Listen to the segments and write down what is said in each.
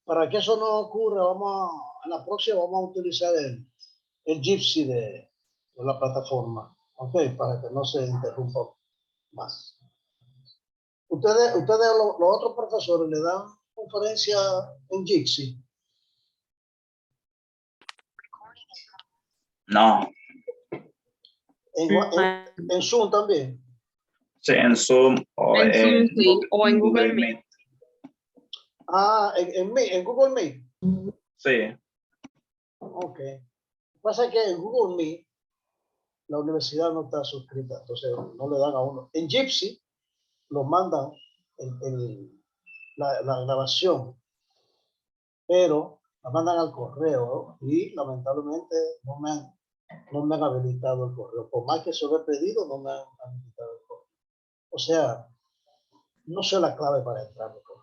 Para que eso no ocurra, a la próxima vamos a utilizar el Gypsy de la plataforma, ¿ok? Para que no se interrumpa más. Ustedes los otros profesores le dan conferencia en Gypsy. No. En Zoom también. Sí, en Zoom o En Zoom, sí, o en Google Meet. Ah, en Google Meet. Sí. Ok. Pasa que en Google Meet la universidad no está suscrita, entonces no le dan a uno. En Gypsy lo mandan la grabación, pero la mandan al correo, ¿no? Y lamentablemente no me han habilitado el correo. Por más que se lo he pedido, no me han habilitado el correo. O sea, no sé la clave para entrar al correo.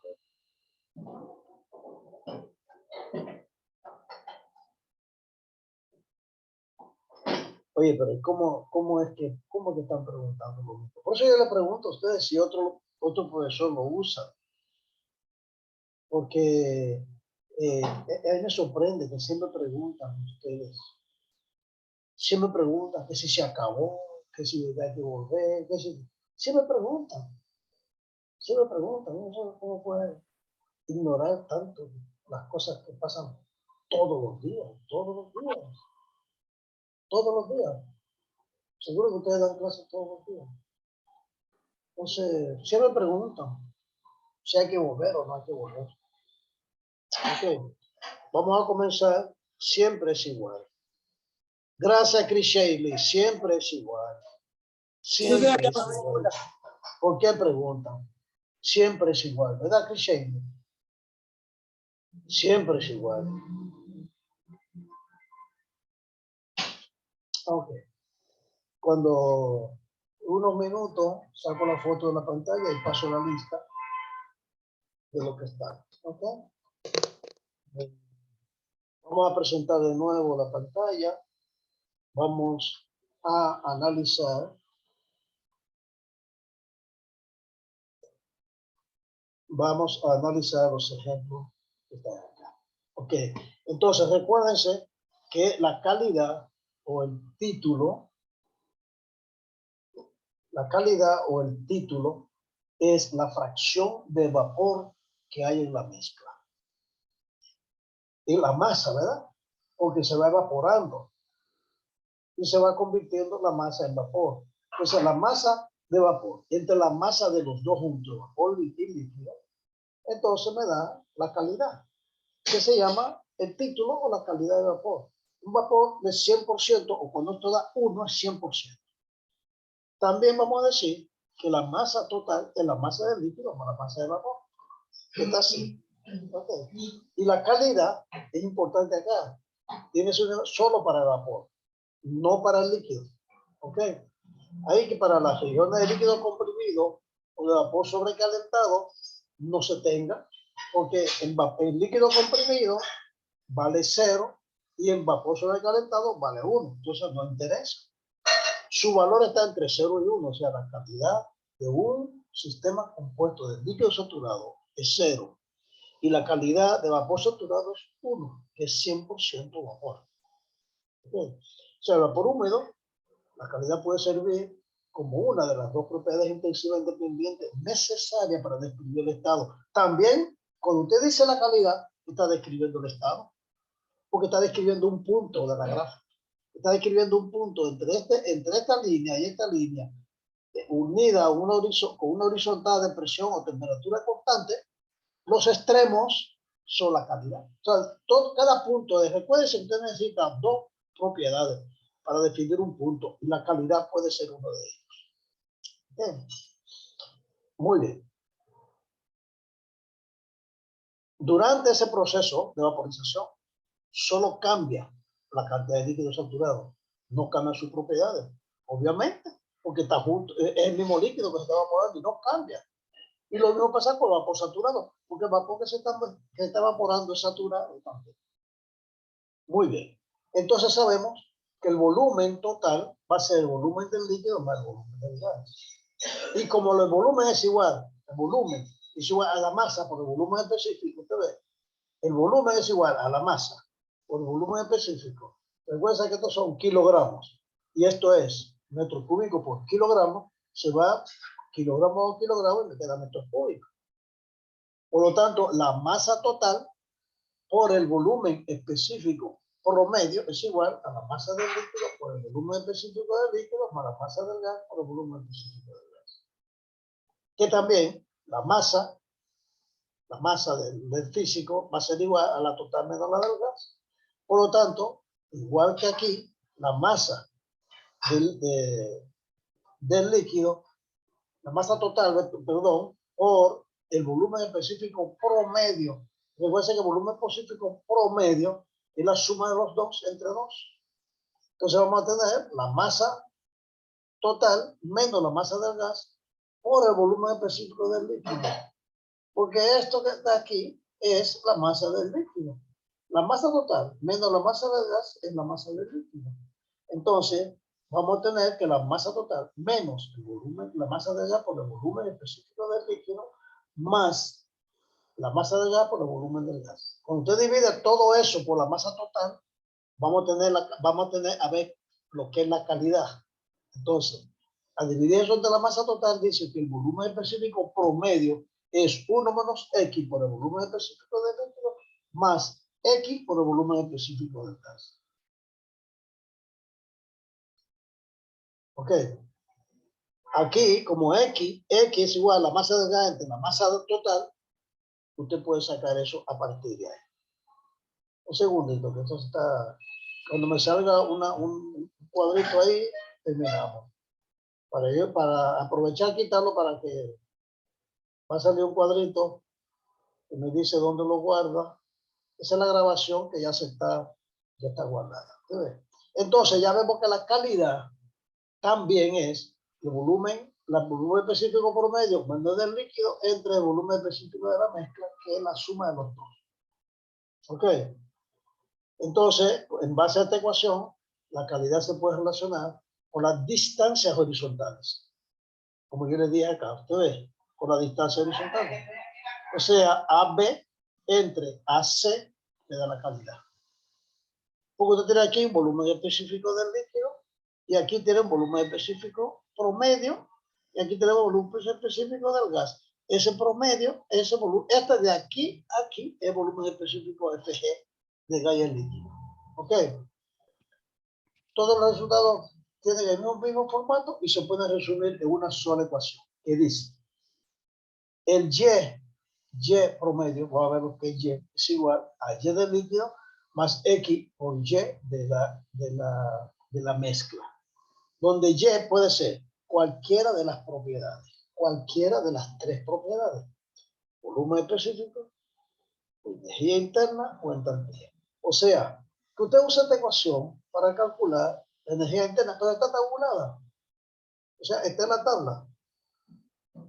Oye, pero ¿cómo es que están preguntando lo mismo? Por eso yo le pregunto a ustedes si otro profesor lo usa. Porque a mí me sorprende que siempre preguntan ustedes. Siempre preguntan que si se acabó, que si hay que volver, que si... Siempre preguntan. Siempre preguntan. No sé cómo puede ignorar tanto las cosas que pasan todos los días, todos los días. Todos los días. Seguro que ustedes dan clases todos los días. Entonces, siempre preguntan si hay que volver o no hay que volver. Ok, vamos a comenzar. Siempre es igual. Gracias, Chris Shaley. Siempre es igual. Siempre es igual. ¿Por qué preguntan? Siempre es igual, ¿verdad, Chris Shaley? Siempre es igual. Ok. Cuando unos minutos saco la foto de la pantalla y paso la lista de lo que está. Ok. Vamos a presentar de nuevo la pantalla. Vamos a analizar. Vamos a analizar los ejemplos que están acá. Ok. Entonces, recuérdense que la calidad o el título, es la fracción de vapor que hay en la mezcla. Y la masa, ¿verdad? Porque se va evaporando y se va convirtiendo la masa en vapor. Entonces, la masa de vapor, entre la masa de los dos juntos, vapor y líquido, entonces me da la calidad, que se llama el título o la calidad de vapor. Un vapor de 100% o cuando esto da 1 es 100%. También vamos a decir que la masa total es la masa del líquido más la masa de vapor, que está así. Ok. Y la calidad es importante acá. Tiene su nivel solo para el vapor, no para el líquido. Ok. Ahí que para las regiones de líquido comprimido o de vapor sobrecalentado no se tenga, porque el líquido comprimido vale 0 y el vapor sobrecalentado vale 1. Entonces no interesa. Su valor está entre 0 y 1, o sea, la cantidad de un sistema compuesto de líquido saturado es 0 y la calidad de vapor saturado es 1, que es 100% vapor. ¿Okay? O sea, el vapor húmedo, la calidad puede servir como una de las dos propiedades intensivas independientes necesarias para describir el estado. También, cuando usted dice la calidad, está describiendo el estado, porque está describiendo un punto de la gráfica. Está describiendo un punto entre esta línea y esta línea, unida a con una horizontal de presión o temperatura constante. Los extremos son la calidad. O sea, cada punto recuerden que usted necesita dos propiedades para definir un punto y la calidad puede ser uno de ellos. Bien. Muy bien. Durante ese proceso de vaporización, solo cambia la cantidad de líquido saturado, no cambia sus propiedades, obviamente, porque está junto, es el mismo líquido que se está evaporando y no cambia. Y lo mismo pasa con el vapor saturado, porque el vapor que se está evaporando es saturado también. Muy bien. Entonces sabemos que el volumen total va a ser el volumen del líquido más el volumen del gas. Y como el volumen es igual, el volumen es igual a la masa por el volumen específico, usted ve, el volumen es igual a la masa por el volumen específico. Recuerden que estos son kilogramos y esto es metros cúbicos por kilogramo, se va kilogramo a kilogramo y me queda metros cúbicos. Por lo tanto, la masa total por el volumen específico promedio es igual a la masa del líquido por el volumen específico del líquido más la masa del gas por el volumen específico del gas. Que también la masa del físico va a ser igual a la total menos la del gas. Por lo tanto, igual que aquí, la masa del líquido, la masa total, perdón, por el volumen específico promedio. Recuerden que el volumen específico promedio es la suma de los dos entre dos. Entonces vamos a tener la masa total menos la masa del gas por el volumen específico del líquido. Porque esto que está aquí es la masa del líquido. La masa total menos la masa del gas es la masa del líquido. Entonces, vamos a tener que la masa total menos el volumen, la masa del gas por el volumen específico del líquido, más la masa del gas por el volumen del gas. Cuando usted divide todo eso por la masa total, vamos a tener a ver lo que es la calidad. Entonces, al dividir eso entre la masa total, dice que el volumen específico promedio es 1 menos X por el volumen específico del líquido más X por el volumen específico del gas. Ok. Aquí, como X es igual a la masa del gas entre la masa total, usted puede sacar eso a partir de ahí. Un segundito, que esto está... Cuando me salga un cuadrito ahí, terminamos. Para aprovechar, quitarlo para que va a salir un cuadrito que me dice dónde lo guarda. Esa es la grabación que ya está guardada. Entonces ya vemos que la calidad también es el volumen específico promedio menos del líquido entre el volumen específico de la mezcla, que es la suma de los dos. ¿Ok? Entonces, en base a esta ecuación, la calidad se puede relacionar con las distancias horizontales. Como yo les dije acá, ustedes, con la distancia horizontal. O sea, AB entre AC le da la calidad. Porque usted tiene aquí un volumen específico del líquido y aquí tiene un volumen específico promedio y aquí tenemos un volumen específico del gas. Ese promedio, ese volumen, este de aquí a aquí es volumen específico FG de gas y el líquido. ¿Ok? Todos los resultados tienen el mismo formato y se pueden resumir en una sola ecuación que dice el Y promedio, voy a ver lo que es Y, es igual a Y del líquido más X por Y de la mezcla. Donde Y puede ser cualquiera de las propiedades, cualquiera de las tres propiedades. Volumen específico, energía interna o entalpía. O sea, que usted usa esta ecuación para calcular la energía interna, pero está tabulada. O sea, está en la tabla.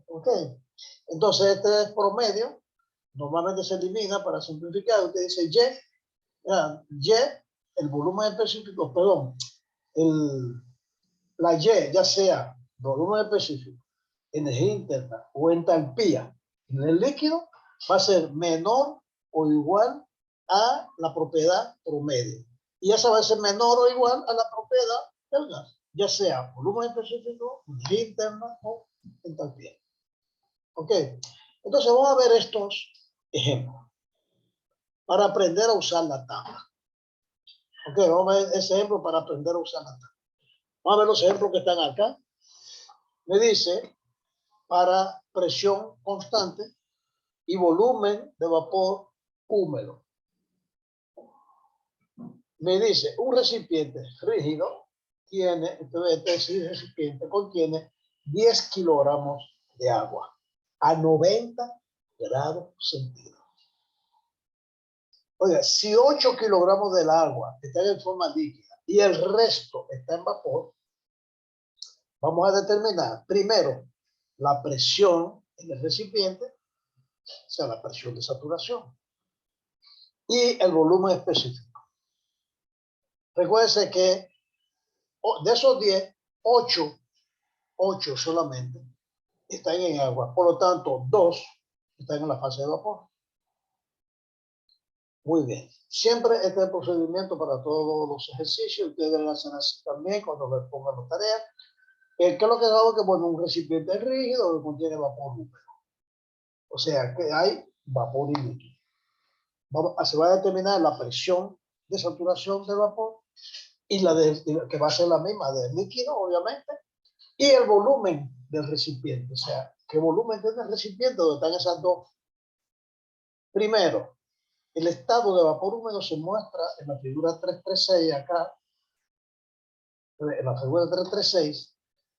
¿Ok? Entonces, este es promedio. Normalmente se elimina para simplificar. Usted dice Y, el volumen específico, perdón, la Y, ya sea volumen específico, energía interna o entalpía en el líquido, va a ser menor o igual a la propiedad promedio. Y esa va a ser menor o igual a la propiedad del gas, ya sea volumen específico, energía interna o entalpía. ¿Ok? Entonces vamos a ver estos ejemplos para aprender a usar la tabla. Ok, vamos a ver ese ejemplo para aprender a usar la tabla. Vamos a ver los ejemplos que están acá. Me dice, para presión constante y volumen de vapor húmedo. Me dice, un recipiente rígido tiene, entonces este recipiente contiene 10 kilogramos de agua a 90 grados centígrados. Oiga, si 8 kilogramos del agua están en forma líquida y el resto está en vapor, vamos a determinar primero la presión en el recipiente, o sea, la presión de saturación, y el volumen específico. Recuérdense que de esos 10, 8 solamente están en agua. Por lo tanto, 2 están en la fase de vapor. Muy bien. Siempre este es el procedimiento para todos los ejercicios. Ustedes deben hacer así también cuando les pongan las tareas. ¿Qué es lo que hago? Que bueno, un recipiente rígido que contiene vapor húmedo. O sea, que hay vapor y líquido. Se va a determinar la presión de saturación del vapor y que va a ser la misma del líquido, obviamente, y el volumen del recipiente. O sea, ¿qué volumen tiene el recipiente donde están esas dos? Primero, el estado de vapor húmedo se muestra en la figura 336 acá. En la figura 336,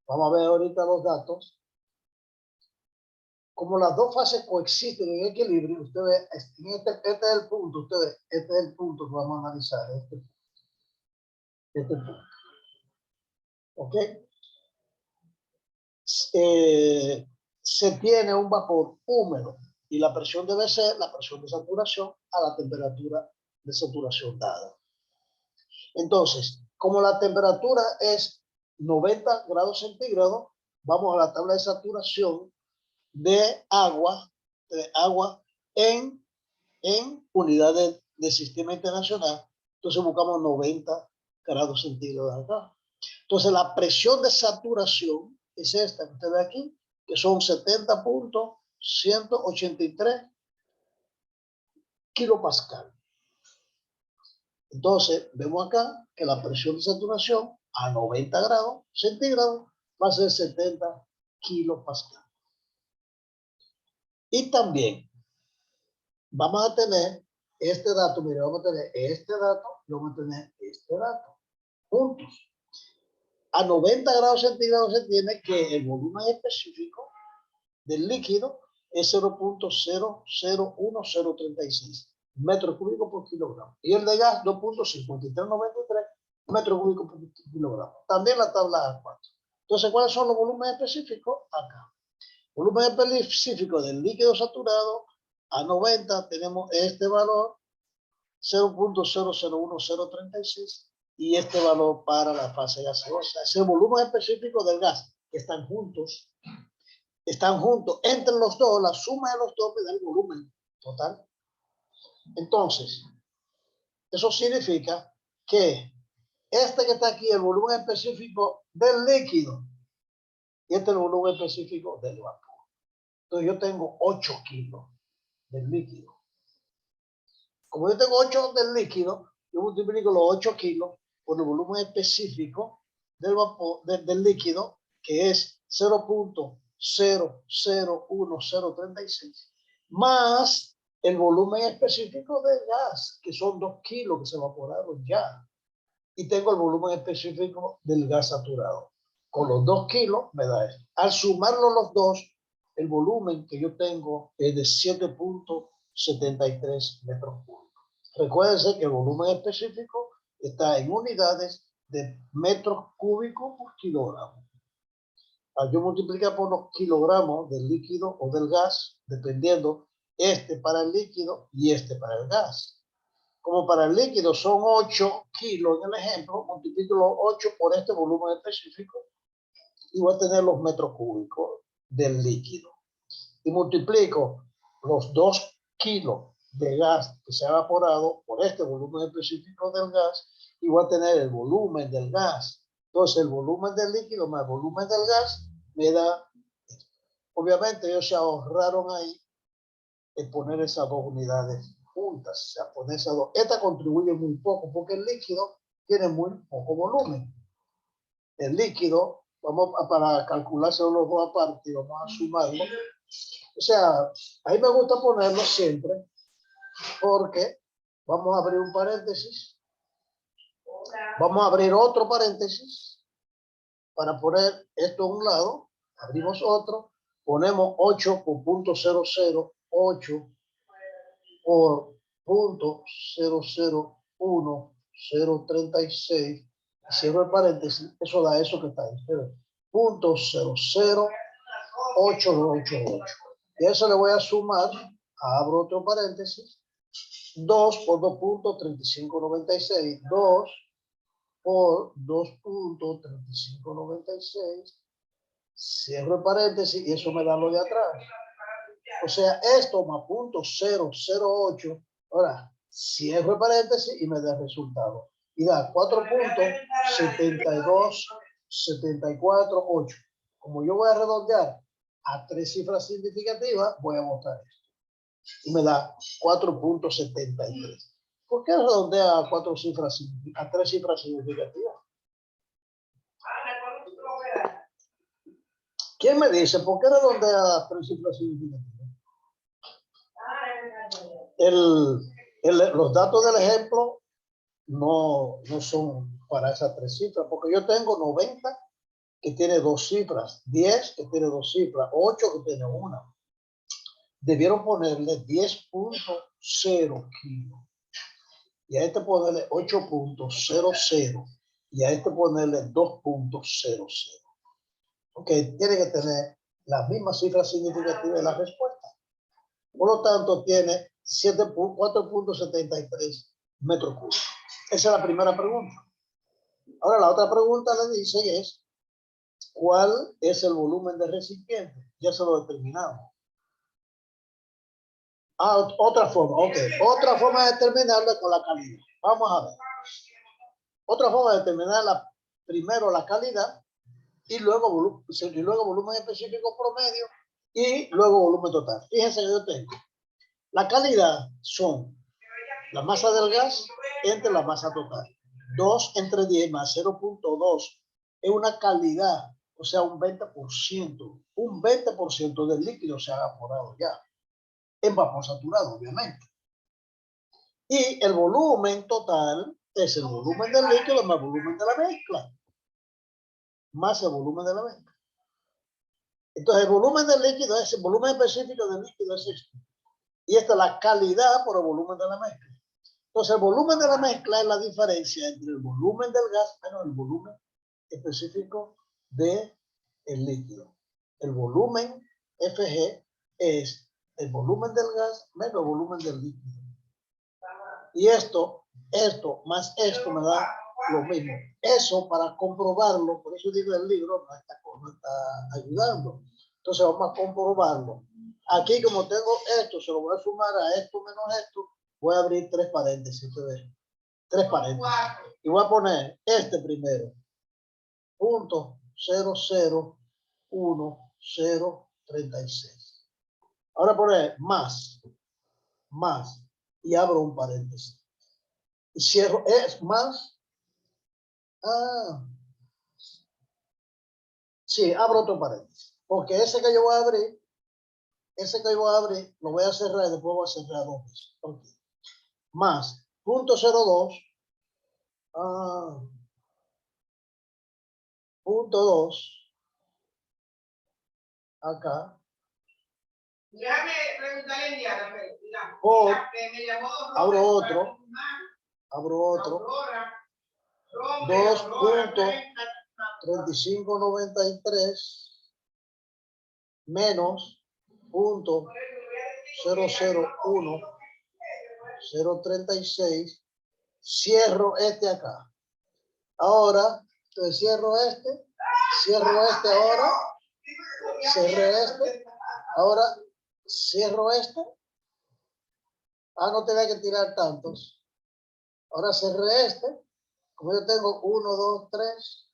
vamos a ver ahorita los datos. Como las dos fases coexisten en equilibrio, ustedes, este es el punto, ustedes, este es el punto que vamos a analizar. Este punto. ¿Ok? Se tiene un vapor húmedo y la presión debe ser la presión de saturación a la temperatura de saturación dada. Entonces, como la temperatura es 90 grados centígrados, vamos a la tabla de saturación de agua en unidades de sistema internacional. Entonces buscamos 90 grados centígrados acá. Entonces la presión de saturación es esta que usted ve aquí, que son 70.183 kilopascal. Entonces vemos acá que la presión de saturación a 90 grados centígrados va a ser 70 kilopascal. Y también vamos a tener este dato, mire, vamos a tener este dato y vamos a tener este dato juntos. A 90 grados centígrados se tiene que el volumen específico del líquido es 0.001036 metros cúbicos por kilogramo. Y el de gas 2.5393 metros cúbicos por kilogramo. También la tabla A4. Entonces, ¿cuáles son los volúmenes específicos? Acá. Volumen específico del líquido saturado a 90 tenemos este valor 0.001036 y este valor para la fase gaseosa. Es el volumen específico del gas, que están juntos. Entre los dos, la suma de los dos me da el volumen total. Entonces, eso significa que este que está aquí, el volumen específico del líquido, y este es el volumen específico del vapor. Entonces yo tengo 8 kilos del líquido. Como yo tengo 8 del líquido, yo multiplico los 8 kilos por el volumen específico del vapor, del líquido, que es 0.001036, más el volumen específico del gas, que son 2 kilos que se evaporaron ya. Y tengo el volumen específico del gas saturado. Con los 2 kilos me da esto. Al sumarlo los dos, el volumen que yo tengo es de 7.0 .73 metros cúbicos. Recuérdense que el volumen específico está en unidades de metros cúbicos por kilogramo. Al yo multiplicar por los kilogramos del líquido o del gas, dependiendo este para el líquido y este para el gas. Como para el líquido son 8 kilos en el ejemplo, multiplico los 8 por este volumen específico y voy a tener los metros cúbicos del líquido. Y multiplico los 2 kilos de gas que se ha evaporado por este volumen específico del gas y voy a tener el volumen del gas. Entonces el volumen del líquido más el volumen del gas me da, obviamente ellos se ahorraron ahí en poner esas dos unidades juntas, o sea, poner esas dos. Esta contribuye muy poco porque el líquido tiene muy poco volumen. El líquido, vamos a, para calcularse los dos aparte, vamos a sumarlo. O sea, ahí me gusta ponerlo siempre porque vamos a abrir un paréntesis, vamos a abrir otro paréntesis para poner esto a un lado, abrimos otro, ponemos 8 por punto 00, 8 por punto 001,036, cierro el paréntesis, eso da eso que está ahí, punto 00888. Y a eso le voy a sumar, abro otro paréntesis, 2 por 2.3596, 2 por 2.3596, cierro el paréntesis y eso me da lo de atrás. O sea, esto más punto 008, ahora cierro el paréntesis y me da el resultado. Y da 4.72748. Como yo voy a redondear a 3 cifras significativas, voy a botar esto. Y me da 4.73. ¿Por qué redondea a 4 cifras, a 3 cifras significativas? ¿Quién me dice por qué redondea a 3 cifras significativas? Los datos del ejemplo no son para esas 3 cifras, porque yo tengo 90 que tiene 2 cifras, 10 que tiene 2 cifras, 8 que tiene una. Debieron ponerle 10.0 kilos. Y a este ponerle 8.00 y a este ponerle 2.00. Ok, tiene que tener las mismas cifras significativas de la respuesta. Por lo tanto, tiene 4.73 metros cúbicos. Esa es la primera pregunta. Ahora, la otra pregunta le dice es, ¿cuál es el volumen del recipiente? Ya se lo determinamos. Otra forma, ok. Otra forma de determinarla con la calidad. Vamos a ver. Otra forma de determinar primero la calidad y luego volumen específico promedio y luego volumen total. Fíjense que yo tengo. La calidad son la masa del gas entre la masa total. 2 entre 10 más 0.2 es una calidad, o sea, un 20%. Un 20% del líquido se ha evaporado ya. En vapor saturado, obviamente. Y el volumen total es el volumen del líquido más el volumen de la mezcla. Más el volumen de la mezcla. Entonces, el volumen del líquido es el volumen específico del líquido es esto. Y esta es la calidad por el volumen de la mezcla. Entonces, el volumen de la mezcla es la diferencia entre el volumen del gas menos el volumen específico del líquido. El volumen FG es el volumen del gas menos el volumen del líquido. Y esto más esto me da lo mismo. Eso para comprobarlo, por eso digo el libro no está ayudando. Entonces vamos a comprobarlo. Aquí como tengo esto, se lo voy a sumar a esto menos esto, voy a abrir 3 paréntesis. 3 paréntesis. Y voy a poner este primero. Punto 001,036. Ahora poner más. Y abro un paréntesis. Y cierro, es más. Sí, abro otro paréntesis. Porque ese que yo voy a abrir, lo voy a cerrar y después voy a cerrar 2 veces. Okay. Más, punto 02. Punto 2. Acá. Déjame preguntarle a Indiana, por, abro otro, 2.3593 menos 0.001036, cierro este acá. Ahora, entonces cierro este ahora, cerré este, ahora cierro este. No tenía que tirar tantos. Ahora cerré este. Como yo tengo 1, 2, 3.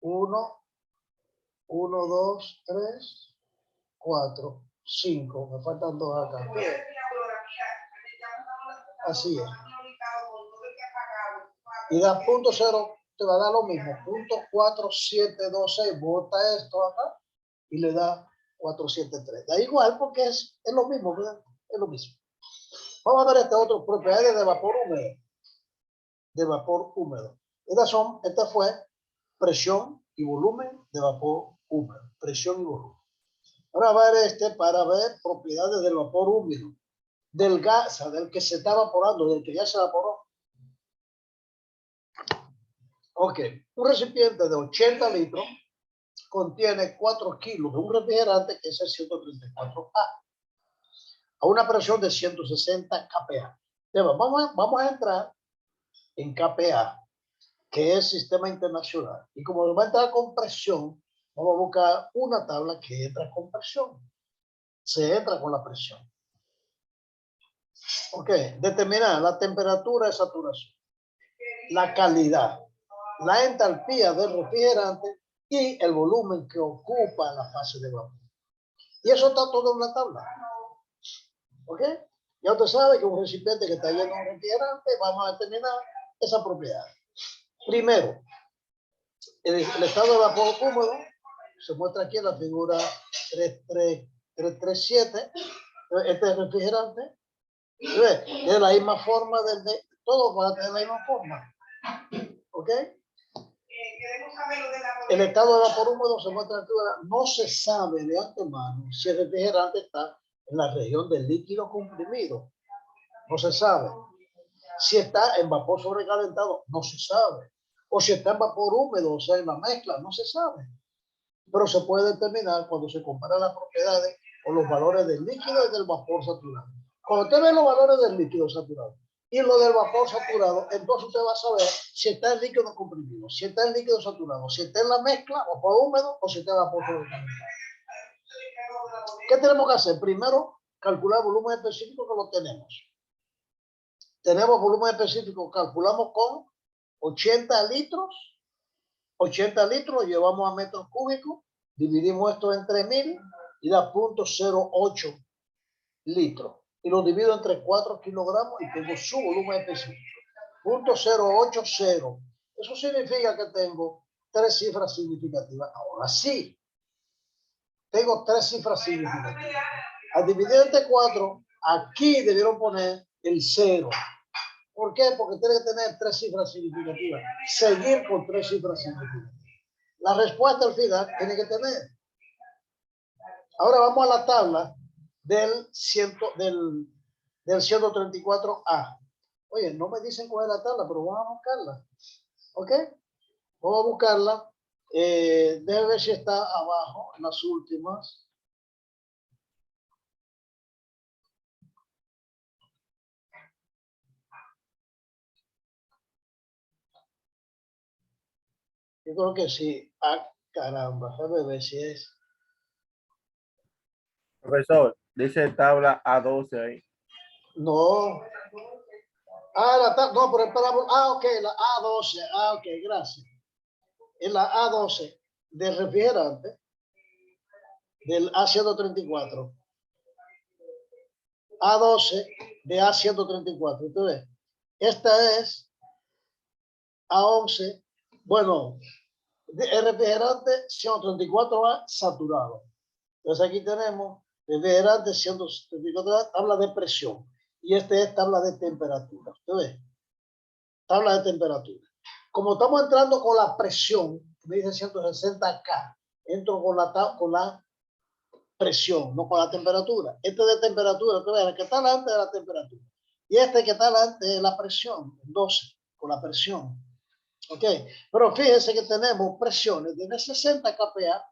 1, 2, 3, 4, 5. Me faltan 2 acá. Así es. Y da punto 0, te va a dar lo mismo. Punto 4726. Bota esto acá y le da 473. Da igual porque es lo mismo, ¿verdad? Es lo mismo. Vamos a ver este otro, propiedades de vapor húmedo. De vapor húmedo. Esta fue presión y volumen de vapor húmedo. Presión y volumen. Ahora va a ver este para ver propiedades del vapor húmedo. Del gas, del que se está evaporando, del que ya se evaporó. Ok, un recipiente de 80 litros contiene 4 kilos de un refrigerante que es el 134A a una presión de 160 kPa. Vamos a entrar en kPa, que es sistema internacional. Y como va a entrar con presión, vamos a buscar una tabla que entra con presión. Se entra con la presión. Ok, determinar la temperatura de saturación, la calidad, la entalpía del refrigerante y el volumen que ocupa la fase de vapor. Y eso está todo en una tabla. ¿Ok? Ya usted sabe que un recipiente que está lleno de un refrigerante, vamos a determinar esa propiedad. Primero, el estado de vapor húmedo se muestra aquí en la figura 337. Este es refrigerante. De la misma forma, todo va a tener la misma forma. ¿Ok? El estado de vapor húmedo se muestra aquí. No se sabe de antemano si el refrigerante está en la región del líquido comprimido. No se sabe. Si está en vapor sobrecalentado, no se sabe. O si está en vapor húmedo, o sea, en la mezcla, no se sabe. Pero se puede determinar cuando se comparan las propiedades o los valores del líquido y del vapor saturado. Cuando usted ve los valores del líquido saturado y lo del vapor saturado, entonces usted va a saber si está en líquido comprimido, si está en líquido saturado, si está en la mezcla, vapor húmedo, o si está en vapor sobrecalentado. ¿Qué tenemos que hacer? Primero, calcular el volumen específico que lo tenemos. Tenemos volumen específico, calculamos con 80 litros. 80 litros lo llevamos a metros cúbicos, dividimos esto entre 1000 y da 0.08 litros. Y lo divido entre 4 kilogramos y tengo su volumen específico. 0.080. Eso significa que tengo 3 cifras significativas. Ahora sí, tengo 3 cifras significativas. Al dividir entre 4, aquí debieron poner el 0. ¿Por qué? Porque tiene que tener 3 cifras significativas. Seguir con 3 cifras significativas. La respuesta al final tiene que tener. Ahora vamos a la tabla del 134A. Oye, no me dicen cuál es la tabla, pero vamos a buscarla. ¿Ok? Vamos a buscarla. Déjame ver si está abajo en las últimas. Yo creo que sí. Caramba, déjame ver si es. Profesor, dice tabla A12 ahí. No. No, pero para. Ok, la A12. Ok, gracias. En la A12 del refrigerante, del A134. A12 de A134. Entonces, esta es A11. Bueno, el refrigerante 134A saturado. Entonces aquí tenemos refrigerante 134A, tabla de presión. Y este es tabla de temperatura. ¿Usted ve? Tabla de temperatura. Como estamos entrando con la presión, me dice 160K, entro con la presión, no con la temperatura. Este de temperatura, tú ves, el que está delante de la temperatura. Y este que está delante de la presión, 12, con la presión. ¿Ok? Pero fíjense que tenemos presiones desde 60 kPa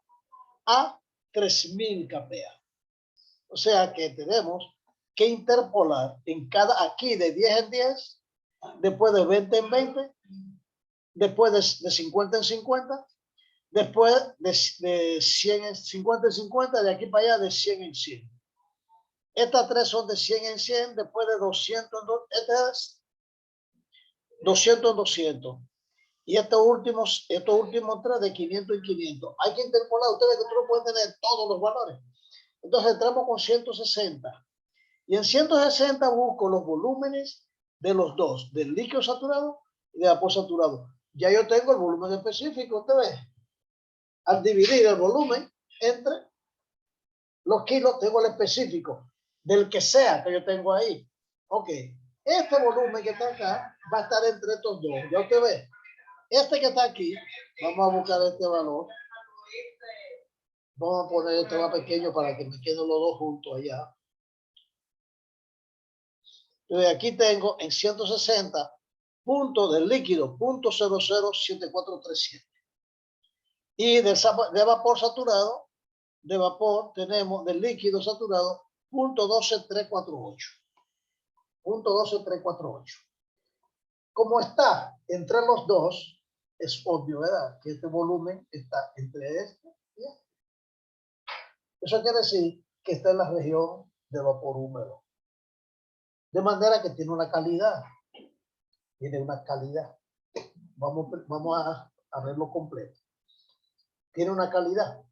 a 3000 kPa. O sea que tenemos que interpolar en cada, aquí de 10 en 10, después de 20 en 20, después de 50 en 50, después de 100 en 50 en 50, de aquí para allá de 100 en 100. Estas tres son de 100 en 100, después de 200 en 200, este es 200 en 200. Y estos últimos tres de 500 en 500. Hay que interpolar, ustedes que tú no pueden tener todos los valores. Entonces entramos con 160. Y en 160 busco los volúmenes de los dos, del líquido saturado y de vapor saturado. Ya yo tengo el volumen específico, usted ve. Al dividir el volumen entre los kilos, tengo el específico del que sea que yo tengo ahí. Ok, este volumen que está acá va a estar entre estos dos. Ya usted ve. Este que está aquí, vamos a buscar este valor. Vamos a poner este más pequeño para que me queden los dos juntos allá. Entonces aquí tengo en 160 puntos del líquido, 0.007437. Y de vapor saturado, de vapor tenemos del líquido saturado, 0.12348. 0.12348. Como está entre los dos, es obvio, ¿verdad? Que este volumen está entre este y este. Eso quiere decir que está en la región de vapor húmedo. De manera que tiene una calidad. Tiene una calidad. Vamos a verlo completo. Tiene una calidad.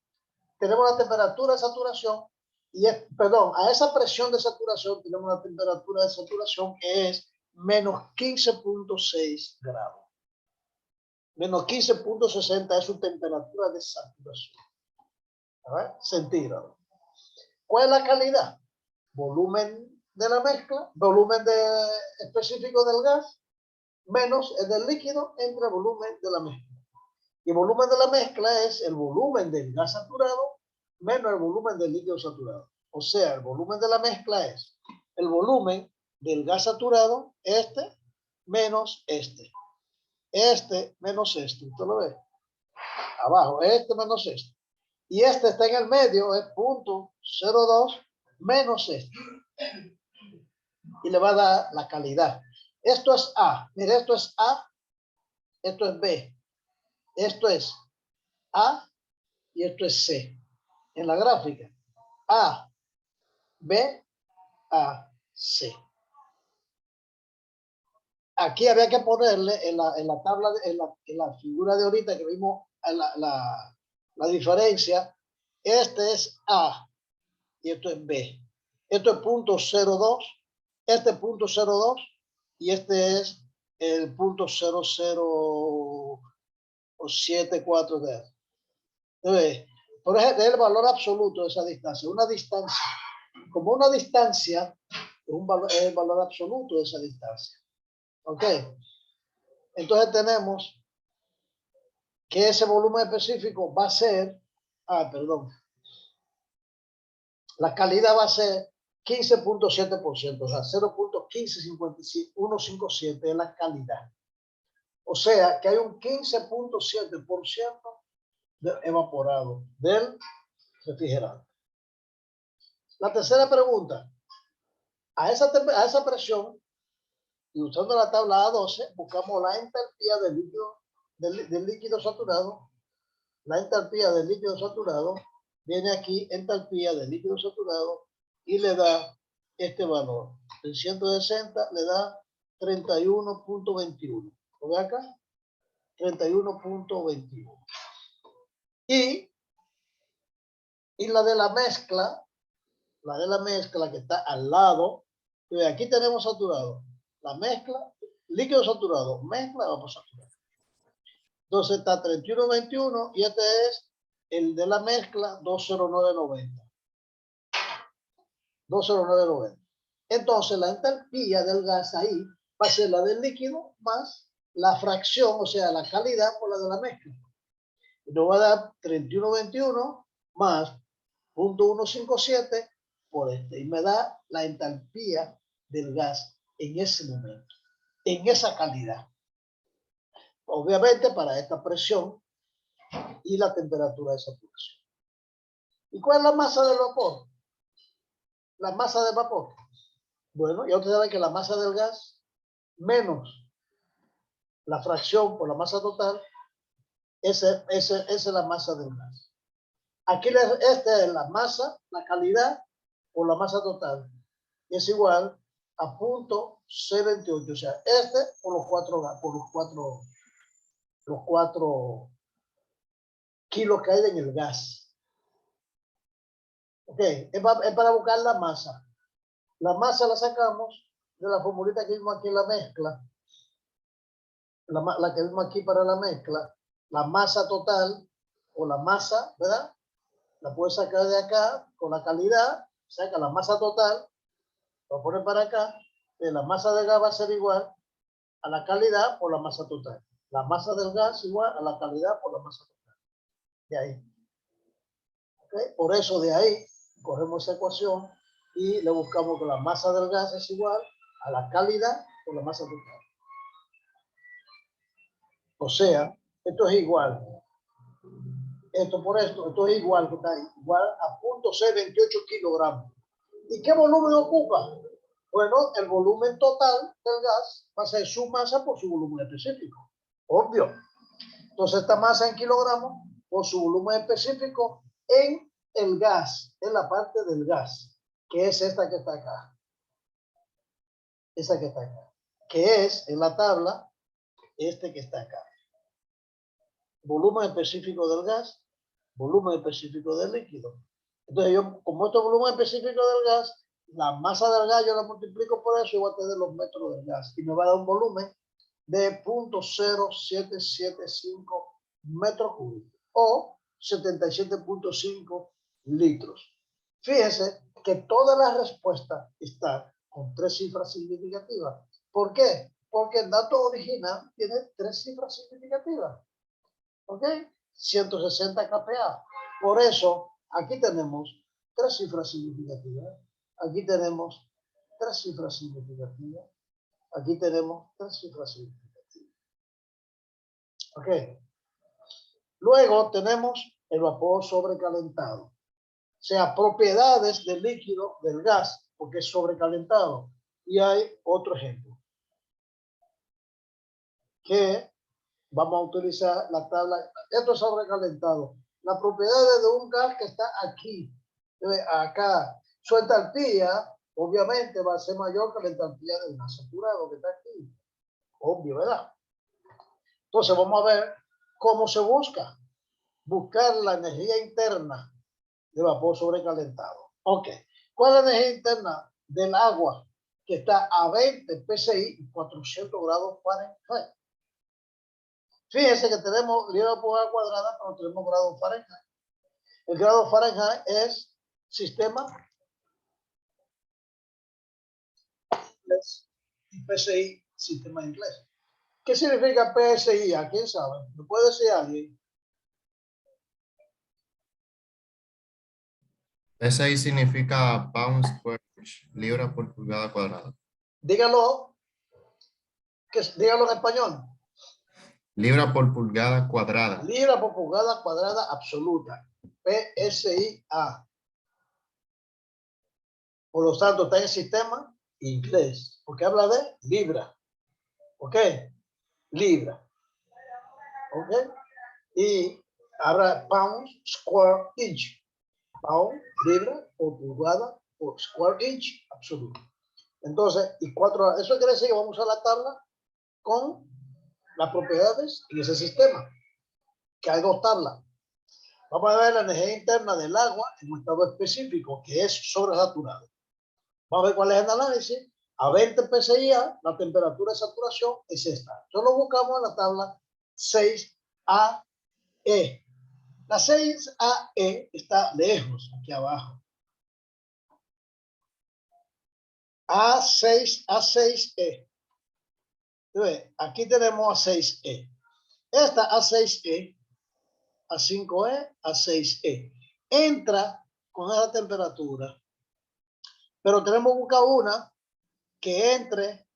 Tenemos la temperatura de saturación y a esa presión de saturación tenemos la temperatura de saturación que es menos 15.6 grados. Menos 15.60 es su temperatura de saturación. A ver, centígrados. ¿Cuál es la calidad? Volumen de la mezcla, volumen específico del gas, menos el del líquido entre el volumen de la mezcla. Y el volumen de la mezcla es el volumen del gas saturado menos el volumen del líquido saturado. O sea, el volumen de la mezcla es el volumen del gas saturado, este, menos este. Este menos este. ¿Usted lo ve? Abajo, este menos este. Y este está en el medio, es 0.02 menos este. Y le va a dar la calidad. Esto es A. Mire, esto es A. Esto es B. Esto es A y esto es C. En la gráfica. A, B, A, C. Aquí había que ponerle en la tabla, en la figura de ahorita que vimos la diferencia. Este es A y esto es B. Esto es 0.02, este es 0.02 y este es el 0.0074 de. Entonces, por ejemplo, el valor absoluto de esa distancia. Una distancia, como una distancia, es el valor absoluto de esa distancia. ¿Ok? Entonces tenemos que ese volumen específico va a ser, la calidad va a ser 15.7%, o sea, 0.15557 es la calidad. O sea, que hay un 15.7% de evaporado del refrigerante. La tercera pregunta, a esa presión, y usando la tabla A12, buscamos la entalpía del líquido saturado. La entalpía del líquido saturado viene aquí, entalpía del líquido saturado, y le da este valor. En 160 le da 31.21. ¿Lo ve acá? 31.21. Y la de la mezcla que está al lado, aquí tenemos saturado. La mezcla, líquido saturado, mezcla, vapor saturado. Entonces está 31.21 y este es el de la mezcla 209.90. 209.90. Entonces la entalpía del gas ahí va a ser la del líquido más la fracción, o sea, la calidad por la de la mezcla. Y nos va a dar 31.21 más 0.157 por este. Y me da la entalpía del gas en ese momento, en esa calidad. Obviamente para esta presión y la temperatura de saturación. ¿Y cuál es la masa del vapor? La masa del vapor. Bueno, ya ustedes saben que la masa del gas menos la fracción por la masa total, esa es la masa del gas. Aquí esta es la masa, la calidad por la masa total. Es igual a 0.628. O sea, este por los 4 kilos que hay en el gas. Ok, es para buscar la masa. La masa la sacamos de la formulita que vimos aquí en la mezcla. La que vimos aquí para la mezcla. La masa total o la masa, ¿verdad? La puedes sacar de acá con la calidad. Saca la masa total. Lo pones para acá. La masa del gas va a ser igual a la calidad por la masa total. La masa del gas igual a la calidad por la masa total. De ahí. ¿Okay? Por eso de ahí cogemos esa ecuación y le buscamos que la masa del gas es igual a la calidad por la masa total. O sea, esto es igual. Esto por esto es igual, que está igual a 0.628 kilogramos. ¿Y qué volumen ocupa? Bueno, el volumen total del gas va a ser su masa por su volumen específico. Obvio. Entonces, esta masa en kilogramos por su volumen específico en el gas, en la parte del gas, que es esta que está acá. Esa que está acá. Que es en la tabla este que está acá. Volumen específico del gas, volumen específico del líquido. Entonces, yo, como esto es volumen específico del gas, la masa del gas yo la multiplico por eso y voy a tener los metros del gas. Y me va a dar un volumen de 0.0775 metros cúbicos o 77.5 litros. Fíjense que toda la respuesta está con 3 cifras significativas. ¿Por qué? Porque el dato original tiene 3 cifras significativas. ¿Ok? 160 kPa. Por eso, aquí tenemos 3 cifras significativas. Aquí tenemos 3 cifras significativas. Aquí tenemos 3 cifras significativas. ¿Ok? Luego tenemos el vapor sobrecalentado. O sea, propiedades del líquido, del gas, porque es sobrecalentado. Y hay otro ejemplo. Que vamos a utilizar la tabla. Esto es sobrecalentado. Las propiedades de un gas que está aquí, acá. Su entalpía, obviamente, va a ser mayor que la entalpía del gas saturado que está aquí. Obvio, ¿verdad? Entonces, vamos a ver cómo se busca. Buscar la energía interna de vapor sobrecalentado. Ok. ¿Cuál es la energía interna del agua que está a 20 psi y 400 grados Fahrenheit? Fíjense que tenemos libra por pulgada cuadrada, pero tenemos grado Fahrenheit. El grado Fahrenheit es sistema inglés y PSI, sistema inglés. ¿Qué significa PSI? ¿A quién sabe? ¿Me puede decir alguien? SI significa pound square inch, libra por pulgada cuadrada. Dígalo, dígalo en español. Libra por pulgada cuadrada. Libra por pulgada cuadrada absoluta. PSI-A. Por lo tanto, está en el sistema inglés, porque habla de libra. ¿Ok? Libra. ¿Ok? Y habla pound square inch. Pound, libra por pulgada por square inch absoluto. Entonces, eso quiere decir que vamos a usar la tabla con las propiedades en ese sistema, que hay 2 tablas. Vamos a ver la energía interna del agua en un estado específico, que es sobresaturado. Vamos a ver cuál es el análisis. A 20 psi, la temperatura de saturación es esta. Solo buscamos en la tabla 6AE. La 6AE está lejos, aquí abajo. A6E. Aquí tenemos A6E. Esta A6E, A5E, A6E. Entra con esa temperatura. Pero tenemos que buscar una que entre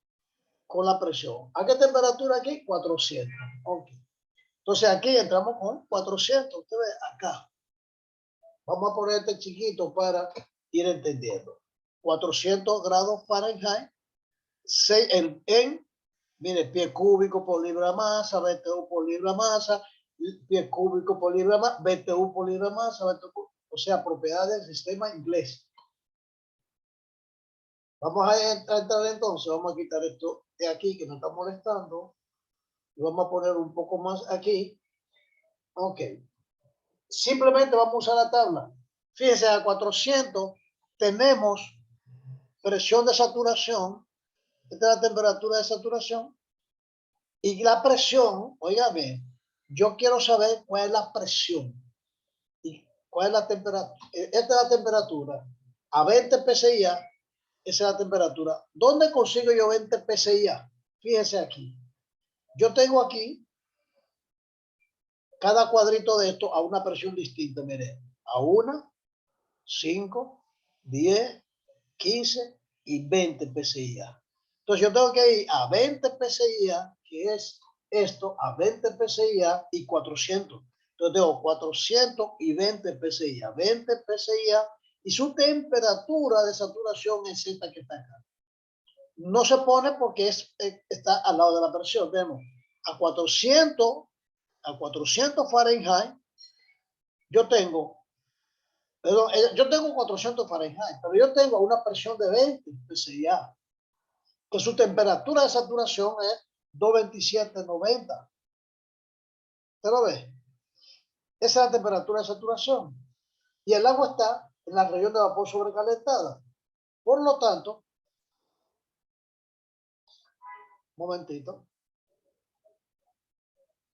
con la presión. ¿A qué temperatura aquí? 400. Ok. Entonces aquí entramos con 400. Usted ve acá. Vamos a poner este chiquito para ir entendiendo. 400 grados Fahrenheit. Mire, pie cúbico por libra masa, BTU por libra masa, pie cúbico por libra masa, BTU por libra masa, BTU, o sea, propiedades del sistema inglés. Vamos a entrar entonces, vamos a quitar esto de aquí que nos está molestando y vamos a poner un poco más aquí. Ok. Simplemente vamos a usar la tabla. Fíjense, a 400 tenemos presión de saturación. Esta es la temperatura de saturación. Y la presión, oígame, yo quiero saber cuál es la presión. Y cuál es la temperatura. Esta es la temperatura. A 20 PSI, esa es la temperatura. ¿Dónde consigo yo 20 PSI? Fíjense aquí. Yo tengo aquí cada cuadrito de esto a una presión distinta. Mire, a 1, 5, 10, 15 y 20 PSI. Entonces yo tengo que ir a 20 PSI, que es esto, a 20 PSI y 400. Entonces tengo 400 y 20 PSI. 20 PSI y su temperatura de saturación es esta que está acá. No se pone porque está al lado de la presión. Vemos, a 400 Fahrenheit, yo tengo 400 Fahrenheit, pero yo tengo una presión de 20 PSI, que su temperatura de saturación es 227,90. ¿Usted lo ve? Esa es la temperatura de saturación. Y el agua está en la región de vapor sobrecalentada. Por lo tanto, un momentito.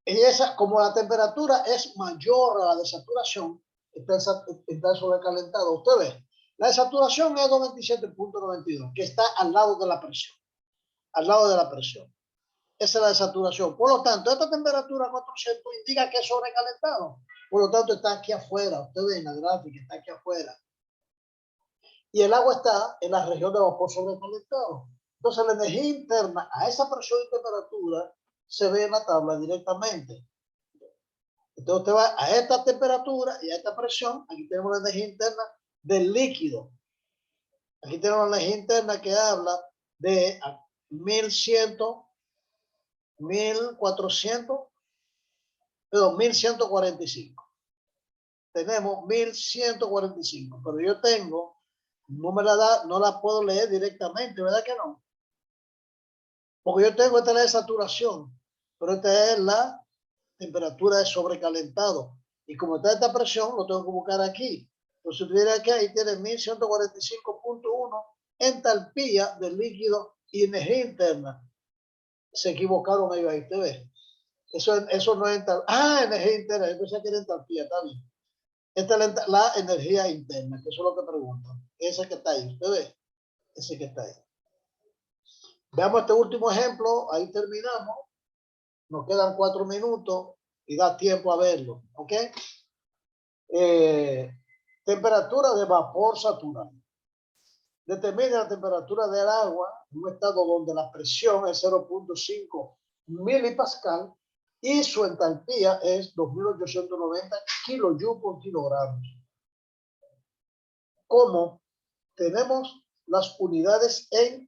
Y esa, como la temperatura es mayor a la de saturación, está sobrecalentado. Usted ve, la de saturación es 227,92, que está al lado de la presión. Al lado de la presión. Esa es la de saturación. Por lo tanto, esta temperatura 400 indica que es sobrecalentado. Por lo tanto, está aquí afuera. Usted ve en la gráfica, está aquí afuera. Y el agua está en la región de vapor sobrecalentado. Entonces, la energía interna a esa presión y temperatura se ve en la tabla directamente. Entonces, usted va a esta temperatura y a esta presión. Aquí tenemos la energía interna del líquido. Aquí tenemos la energía interna que habla de 1145. Tenemos 1145, pero yo tengo, no me la da, no la puedo leer directamente, ¿verdad que no? Porque yo tengo esta es la de saturación, pero esta es la temperatura de sobrecalentado. Y como está esta presión, lo tengo que buscar aquí. Entonces, si tuviera aquí, ahí tiene 1145,1 entalpía del líquido y energía interna. Se equivocaron ellos ahí, ¿te ves? Eso no es entalpía. Ah, energía interna. Yo pensé que era entalpía, está bien. Esta es la energía interna, que eso es lo que preguntan. Ese que está ahí, ¿usted ve? Ese que está ahí. Veamos este último ejemplo, ahí terminamos. Nos quedan 4 minutos y da tiempo a verlo, ¿ok? Temperatura de vapor saturado. Determina la temperatura del agua en un estado donde la presión es 0.5 milipascal y su entalpía es 2890 kilojoule por kilogramo. Como tenemos las unidades en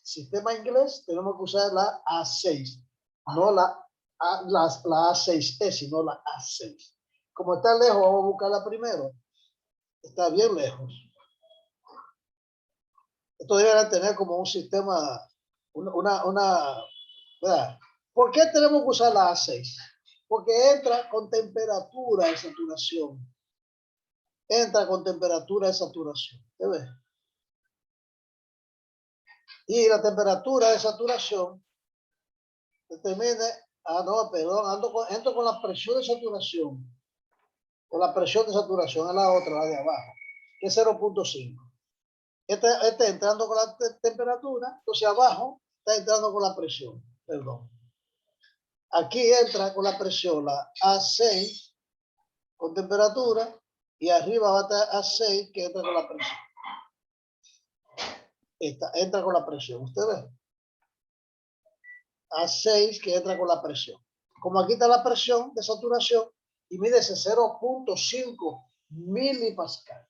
sistema inglés, tenemos que usar la A6, no la A6E, sino la A6. Como está lejos, vamos a buscarla primero. Está bien lejos. Esto debería tener como un sistema, ¿verdad? ¿Por qué tenemos que usar la A6? Porque entra con temperatura de saturación. Entra con temperatura de saturación. ¿Te ves? Y la temperatura de saturación determina, entro con la presión de saturación. Con la presión de saturación es la otra, la de abajo, que es 0.5. Este entrando con la temperatura, entonces abajo está entrando con la presión, perdón. Aquí entra con la presión la A6 con temperatura Y arriba va a estar A6 que entra con la presión. Entra con la presión, ¿usted ve? A6 que entra con la presión. Como aquí está la presión de saturación y mide ese 0.5 milipascal.